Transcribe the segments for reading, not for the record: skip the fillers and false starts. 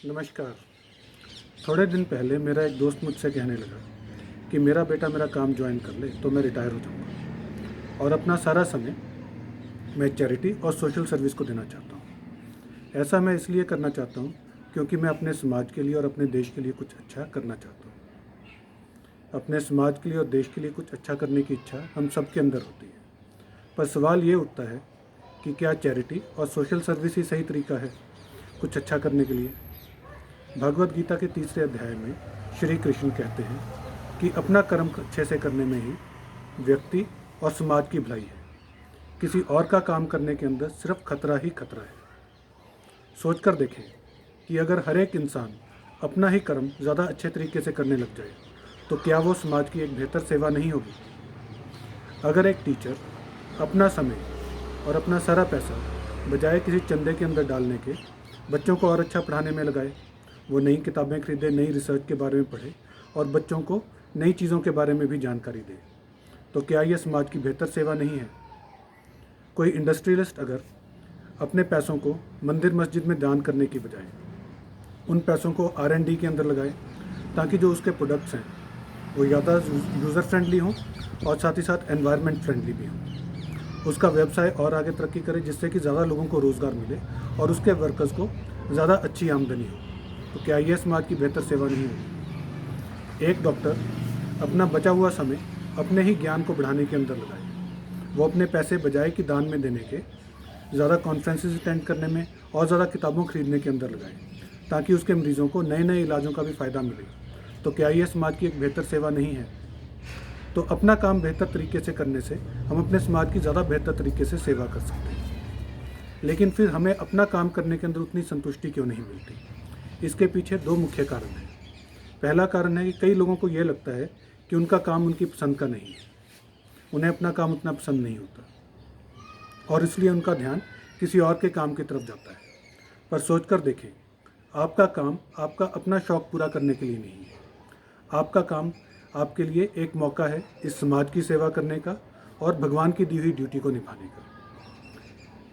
नमस्कार। थोड़े दिन पहले मेरा एक दोस्त मुझसे कहने लगा कि मेरा बेटा मेरा काम ज्वाइन कर ले तो मैं रिटायर हो जाऊंगा और अपना सारा समय मैं चैरिटी और सोशल सर्विस को देना चाहता हूं। ऐसा मैं इसलिए करना चाहता हूं क्योंकि मैं अपने समाज के लिए और अपने देश के लिए कुछ अच्छा करना चाहता हूं। अपने समाज के लिए और देश के लिए कुछ अच्छा करने की इच्छा हम सबके अंदर होती है, पर सवाल ये उठता है कि क्या चैरिटी और सोशल सर्विस ही सही तरीका है कुछ अच्छा करने के लिए। भगवत गीता के 3रे अध्याय में श्री कृष्ण कहते हैं कि अपना कर्म अच्छे से करने में ही व्यक्ति और समाज की भलाई है। किसी और का काम करने के अंदर सिर्फ खतरा ही खतरा है। सोचकर देखें कि अगर हर एक इंसान अपना ही कर्म ज़्यादा अच्छे तरीके से करने लग जाए तो क्या वो समाज की एक बेहतर सेवा नहीं होगी। अगर एक टीचर अपना समय और अपना सारा पैसा बजाय किसी चंदे के अंदर डालने के बच्चों को और अच्छा पढ़ाने में लगाए, वो नई किताबें खरीदे, नई रिसर्च के बारे में पढ़े और बच्चों को नई चीज़ों के बारे में भी जानकारी दे, तो क्या ये समाज की बेहतर सेवा नहीं है। कोई इंडस्ट्रियलिस्ट अगर अपने पैसों को मंदिर मस्जिद में दान करने की बजाय उन पैसों को R&D के अंदर लगाए ताकि जो उसके प्रोडक्ट्स हैं वो ज़्यादा यूज़र फ्रेंडली हों और साथ ही साथ एनवायरनमेंट फ्रेंडली भी हों, उसका व्यवसाय और आगे तरक्की करे जिससे कि ज़्यादा लोगों को रोज़गार मिले और उसके वर्कर्स को ज़्यादा अच्छी आमदनी हो, तो क्या यह समाज की बेहतर सेवा नहीं होगी। एक डॉक्टर अपना बचा हुआ समय अपने ही ज्ञान को बढ़ाने के अंदर लगाए, वो अपने पैसे बजाय कि दान में देने के ज़्यादा कॉन्फ्रेंसेस अटेंड करने में और ज़्यादा किताबों खरीदने के अंदर लगाए ताकि उसके मरीज़ों को नए नए इलाजों का भी फ़ायदा मिले, तो क्या यह समाज की एक बेहतर सेवा नहीं है। तो अपना काम बेहतर तरीके से करने से हम अपने समाज की ज़्यादा बेहतर तरीके से सेवा कर सकते हैं। लेकिन फिर हमें अपना काम करने के अंदर उतनी संतुष्टि क्यों नहीं मिलती। इसके पीछे 2 मुख्य कारण हैं। पहला कारण है कि कई लोगों को ये लगता है कि उनका काम उनकी पसंद का नहीं है, उन्हें अपना काम उतना पसंद नहीं होता और इसलिए उनका ध्यान किसी और के काम की तरफ जाता है। पर सोचकर देखें, आपका काम आपका अपना शौक़ पूरा करने के लिए नहीं है। आपका काम आपके लिए एक मौका है इस समाज की सेवा करने का और भगवान की दी हुई ड्यूटी को निभाने का।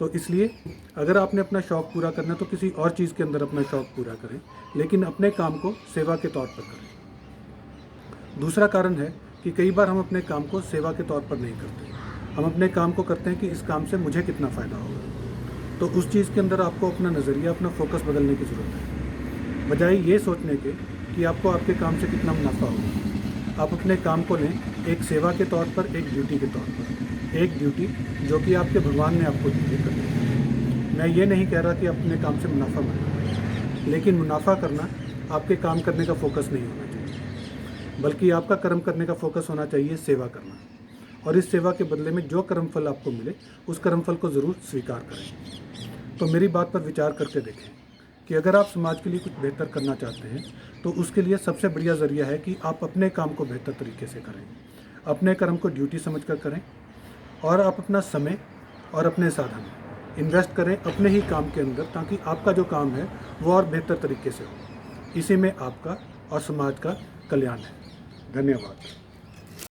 तो इसलिए अगर आपने अपना शौक़ पूरा करना है तो किसी और चीज़ के अंदर अपना शौक़ पूरा करें, लेकिन अपने काम को सेवा के तौर पर करें। दूसरा कारण है कि कई बार हम अपने काम को सेवा के तौर पर नहीं करते, हम अपने काम को करते हैं कि इस काम से मुझे कितना फ़ायदा होगा। तो उस चीज़ के अंदर आपको अपना नज़रिया, अपना फोकस बदलने की ज़रूरत है। बजाय ये सोचने के कि आपको आपके काम से कितना मुनाफा होगा, आप अपने काम को लें एक सेवा के तौर पर, एक ड्यूटी के तौर पर, एक ड्यूटी जो कि आपके भगवान ने आपको दी है करनी। मैं ये नहीं कह रहा कि अपने काम से मुनाफा बनाना, लेकिन मुनाफा करना आपके काम करने का फोकस नहीं होना चाहिए, बल्कि आपका कर्म करने का फोकस होना चाहिए सेवा करना। और इस सेवा के बदले में जो कर्मफल आपको मिले उस कर्मफल को ज़रूर स्वीकार करें। तो मेरी बात पर विचार करके देखें कि अगर आप समाज के लिए कुछ बेहतर करना चाहते हैं तो उसके लिए सबसे बढ़िया ज़रिया है कि आप अपने काम को बेहतर तरीके से करें, अपने कर्म को ड्यूटी समझकर करें और आप अपना समय और अपने साधन इन्वेस्ट करें अपने ही काम के अंदर, ताकि आपका जो काम है वो और बेहतर तरीके से हो। इसी में आपका और समाज का कल्याण है। धन्यवाद।